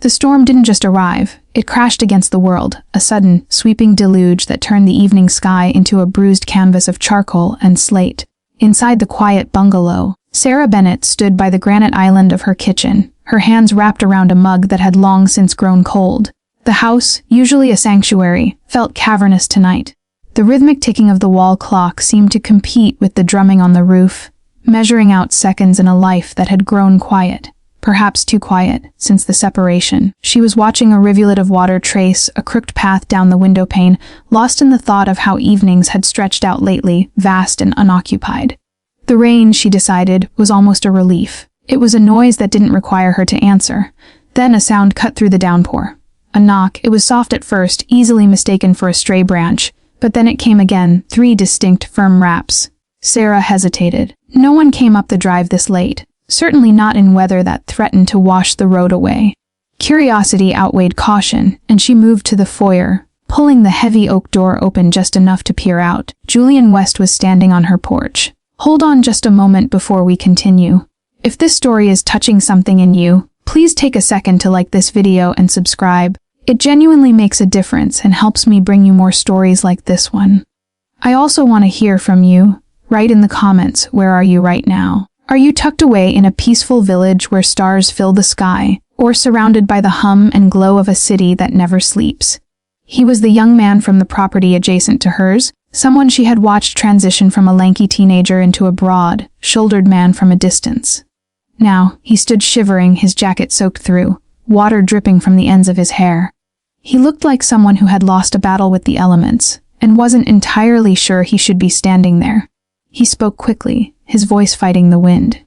The storm didn't just arrive, it crashed against the world, a sudden, sweeping deluge that turned the evening sky into a bruised canvas of charcoal and slate. Inside the quiet bungalow, Sarah Bennett stood by the granite island of her kitchen, her hands wrapped around a mug that had long since grown cold. The house, usually a sanctuary, felt cavernous tonight. The rhythmic ticking of the wall clock seemed to compete with the drumming on the roof, measuring out seconds in a life that had grown quiet. Perhaps too quiet, since the separation. She was watching a rivulet of water trace a crooked path down the window pane, lost in the thought of how evenings had stretched out lately, vast and unoccupied. The rain, she decided, was almost a relief. It was a noise that didn't require her to answer. Then a sound cut through the downpour. A knock. It was soft at first, easily mistaken for a stray branch. But then it came again, 3 distinct, firm raps. Sarah hesitated. No one came up the drive this late. Certainly not in weather that threatened to wash the road away. Curiosity outweighed caution, and she moved to the foyer, pulling the heavy oak door open just enough to peer out. Julian West was standing on her porch. Hold on just a moment before we continue. If this story is touching something in you, please take a second to like this video and subscribe. It genuinely makes a difference and helps me bring you more stories like this one. I also want to hear from you. Write in the comments, where are you right now? Are you tucked away in a peaceful village where stars fill the sky, or surrounded by the hum and glow of a city that never sleeps? He was the young man from the property adjacent to hers, someone she had watched transition from a lanky teenager into a broad, shouldered man from a distance. Now, he stood shivering, his jacket soaked through, water dripping from the ends of his hair. He looked like someone who had lost a battle with the elements, and wasn't entirely sure he should be standing there. He spoke quickly, his voice fighting the wind.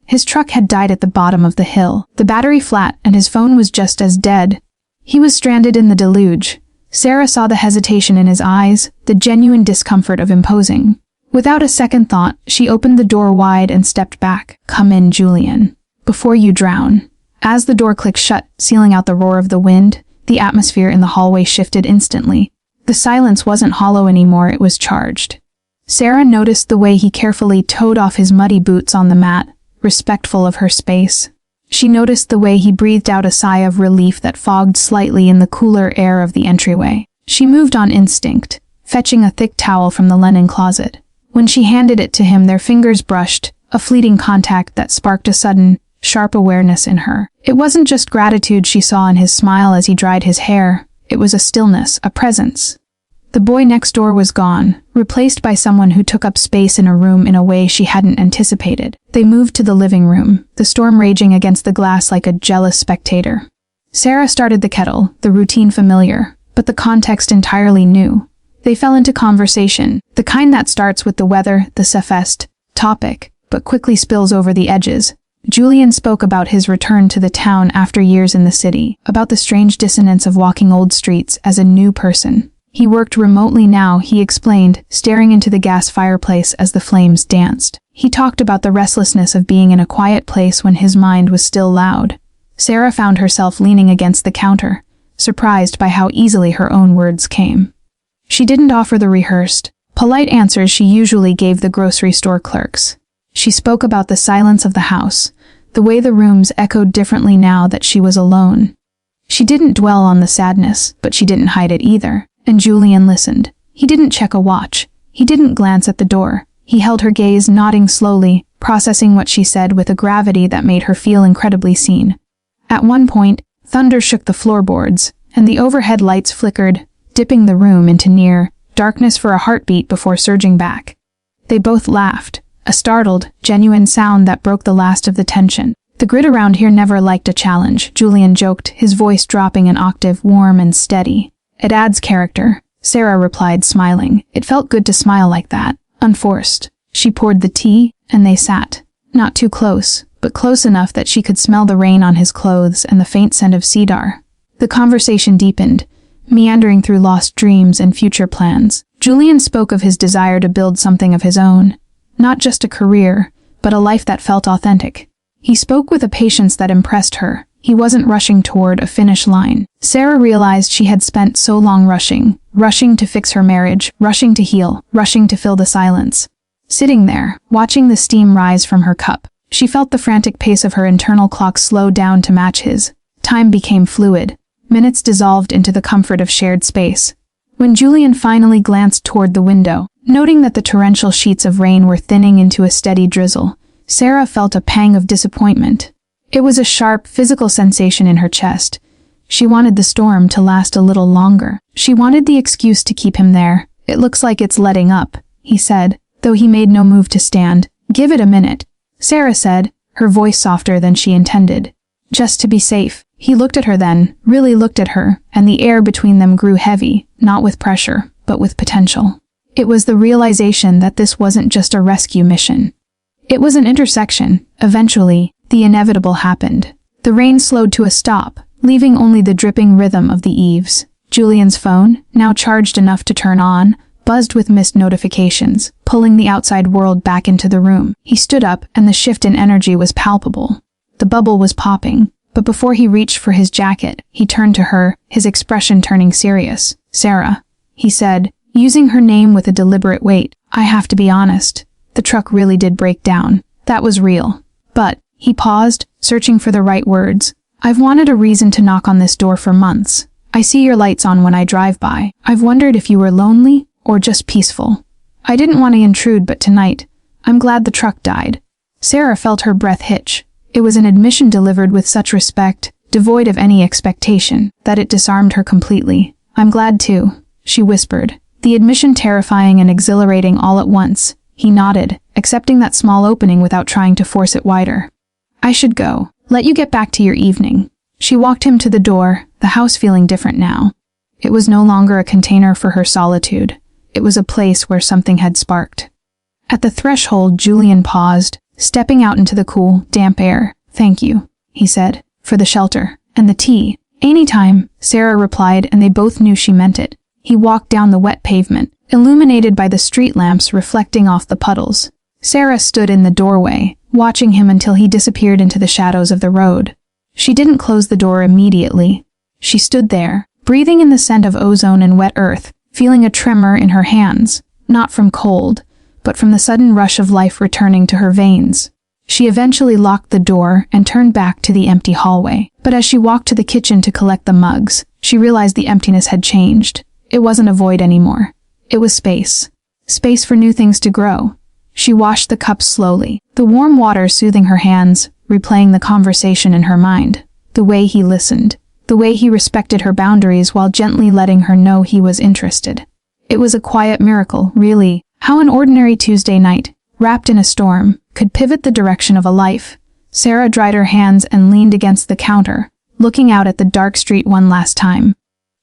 His truck had died at the bottom of the hill, the battery flat, and his phone was just as dead. He was stranded in the deluge. Sarah saw the hesitation in his eyes, the genuine discomfort of imposing. Without a second thought, she opened the door wide and stepped back. Come in, Julian. Before you drown. As the door clicked shut, sealing out the roar of the wind, the atmosphere in the hallway shifted instantly. The silence wasn't hollow anymore, it was charged. Sarah noticed the way he carefully toed off his muddy boots on the mat, respectful of her space. She noticed the way he breathed out a sigh of relief that fogged slightly in the cooler air of the entryway. She moved on instinct, fetching a thick towel from the linen closet. When she handed it to him, their fingers brushed, a fleeting contact that sparked a sudden, sharp awareness in her. It wasn't just gratitude she saw in his smile as he dried his hair. It was a stillness, a presence. The boy next door was gone, replaced by someone who took up space in a room in a way she hadn't anticipated. They moved to the living room, the storm raging against the glass like a jealous spectator. Sarah started the kettle, the routine familiar, but the context entirely new. They fell into conversation, the kind that starts with the weather, the safest topic, but quickly spills over the edges. Julian spoke about his return to the town after years in the city, about the strange dissonance of walking old streets as a new person. He worked remotely now, he explained, staring into the gas fireplace as the flames danced. He talked about the restlessness of being in a quiet place when his mind was still loud. Sarah found herself leaning against the counter, surprised by how easily her own words came. She didn't offer the rehearsed, polite answers she usually gave the grocery store clerks. She spoke about the silence of the house, the way the rooms echoed differently now that she was alone. She didn't dwell on the sadness, but she didn't hide it either. And Julian listened. He didn't check a watch. He didn't glance at the door. He held her gaze, nodding slowly, processing what she said with a gravity that made her feel incredibly seen. At one point, thunder shook the floorboards, and the overhead lights flickered, dipping the room into near darkness for a heartbeat before surging back. They both laughed, a startled, genuine sound that broke the last of the tension. The grid around here never liked a challenge, Julian joked, his voice dropping an octave, warm and steady. It adds character, Sarah replied, smiling. It felt good to smile like that, unforced. She poured the tea, and they sat. Not too close, but close enough that she could smell the rain on his clothes and the faint scent of cedar. The conversation deepened, meandering through lost dreams and future plans. Julian spoke of his desire to build something of his own. Not just a career, but a life that felt authentic. He spoke with a patience that impressed her. He wasn't rushing toward a finish line. Sarah realized she had spent so long rushing to fix her marriage, rushing to heal, rushing to fill the silence. Sitting there, watching the steam rise from her cup, she felt the frantic pace of her internal clock slow down to match his. Time became fluid. Minutes dissolved into the comfort of shared space. When Julian finally glanced toward the window, noting that the torrential sheets of rain were thinning into a steady drizzle, Sarah felt a pang of disappointment. It was a sharp, physical sensation in her chest. She wanted the storm to last a little longer. She wanted the excuse to keep him there. "It looks like it's letting up," he said, though he made no move to stand. "Give it a minute," Sarah said, her voice softer than she intended. "Just to be safe." He looked at her then, really looked at her, and the air between them grew heavy, not with pressure, but with potential. It was the realization that this wasn't just a rescue mission. It was an intersection. Eventually, the inevitable happened. The rain slowed to a stop, leaving only the dripping rhythm of the eaves. Julian's phone, now charged enough to turn on, buzzed with missed notifications, pulling the outside world back into the room. He stood up, and the shift in energy was palpable. The bubble was popping, but before he reached for his jacket, he turned to her, his expression turning serious. "Sarah," he said, using her name with a deliberate weight, "I have to be honest. The truck really did break down. That was real. But," he paused, searching for the right words, "I've wanted a reason to knock on this door for months. I see your lights on when I drive by. I've wondered if you were lonely, or just peaceful. I didn't want to intrude, but tonight, I'm glad the truck died." Sarah felt her breath hitch. It was an admission delivered with such respect, devoid of any expectation, that it disarmed her completely. "I'm glad too," she whispered, the admission terrifying and exhilarating all at once. He nodded, accepting that small opening without trying to force it wider. "I should go. Let you get back to your evening." She walked him to the door, the house feeling different now. It was no longer a container for her solitude. It was a place where something had sparked. At the threshold, Julian paused, stepping out into the cool, damp air. "Thank you," he said, "for the shelter. And the tea." "Anytime," Sarah replied, and they both knew she meant it. He walked down the wet pavement, illuminated by the street lamps reflecting off the puddles. Sarah stood in the doorway, watching him until he disappeared into the shadows of the road. She didn't close the door immediately. She stood there, breathing in the scent of ozone and wet earth, feeling a tremor in her hands, not from cold, but from the sudden rush of life returning to her veins. She eventually locked the door and turned back to the empty hallway. But as she walked to the kitchen to collect the mugs, she realized the emptiness had changed. It wasn't a void anymore. It was space. Space for new things to grow. She washed the cups slowly, the warm water soothing her hands, replaying the conversation in her mind. The way he listened. The way he respected her boundaries while gently letting her know he was interested. It was a quiet miracle, really, how an ordinary Tuesday night, wrapped in a storm, could pivot the direction of a life. Sarah dried her hands and leaned against the counter, looking out at the dark street one last time.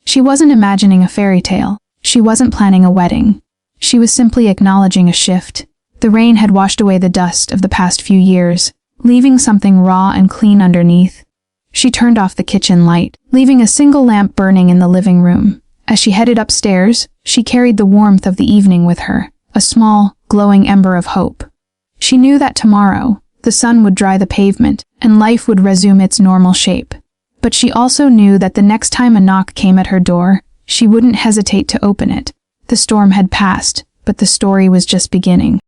She wasn't imagining a fairy tale. She wasn't planning a wedding. She was simply acknowledging a shift. The rain had washed away the dust of the past few years, leaving something raw and clean underneath. She turned off the kitchen light, leaving a single lamp burning in the living room. As she headed upstairs, she carried the warmth of the evening with her, a small, glowing ember of hope. She knew that tomorrow, the sun would dry the pavement, and life would resume its normal shape. But she also knew that the next time a knock came at her door, she wouldn't hesitate to open it. The storm had passed, but the story was just beginning.